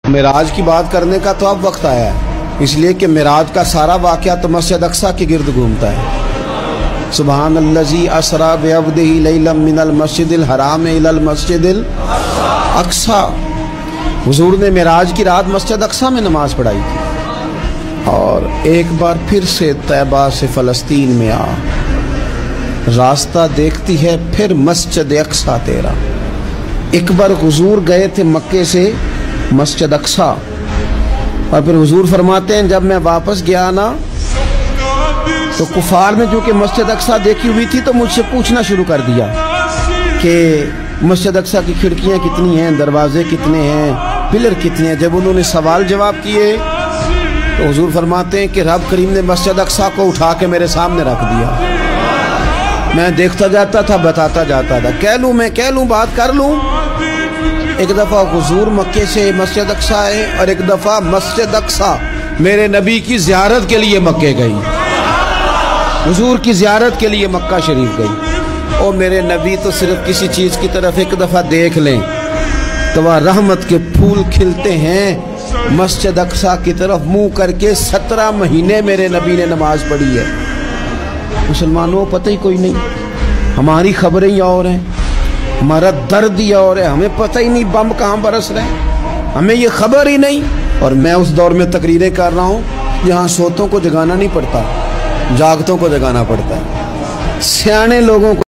मिराज की बात करने का तो अब वक्त आया है, इसलिए कि मिराज का सारा वाक़या तो मस्जिद अक्सा के गिर्द घूमता है। सुबहान अल्लज़ी असरा बिअब्दिही लैलन मिनल मस्जिदिल हराम इलल मस्जिदिल अक्सा। हुजूर ने मिराज की रात मस्जिद अक्सा में नमाज पढ़ाई थी और एक बार फिर से तैबा से फ़लस्तीन में आ, रास्ता देखती है फिर मस्जिद अक्सा तेरा। एक बार हुजूर गए थे मक्के से मस्जिद अक्सा और फिर हुजूर फरमाते हैं जब मैं वापस गया ना तो कुफार ने जो कि मस्जिद अक्सा देखी हुई थी तो मुझसे पूछना शुरू कर दिया कि मस्जिद अक्सा की खिड़कियां कितनी हैं, दरवाजे कितने हैं, पिलर कितने हैं। जब उन्होंने सवाल जवाब किए तो हुजूर फरमाते हैं कि रब करीम ने मस्जिद अक्सा को उठा के मेरे सामने रख दिया। मैं देखता जाता था, बताता जाता था, कह लूँ मैं कह लूँ, बात कर लूँ। एक दफ़ा हुजूर मक्के से मस्जिद अक्सा आए और एक दफ़ा मस्जिद अक्सा मेरे नबी की ज़ियारत के लिए मक्के गई, हुजूर की ज़ियारत के लिए मक्का शरीफ गई। और मेरे नबी तो सिर्फ किसी चीज़ की तरफ एक दफ़ा देख लें तो वह रहमत के फूल खिलते हैं। मस्जिद अक्सा की तरफ मुंह करके 17 महीने मेरे नबी ने नमाज पढ़ी है। मुसलमानों पता ही कोई नहीं, हमारी खबरें ही और हैं, हमारा दर्द ही और है, हमें पता ही नहीं बम कहाँ बरस रहे हैं, हमें ये खबर ही नहीं। और मैं उस दौर में तकरीरें कर रहा हूँ जहाँ सोतों को जगाना नहीं पड़ता, जागतों को जगाना पड़ता है, सियाने लोगों को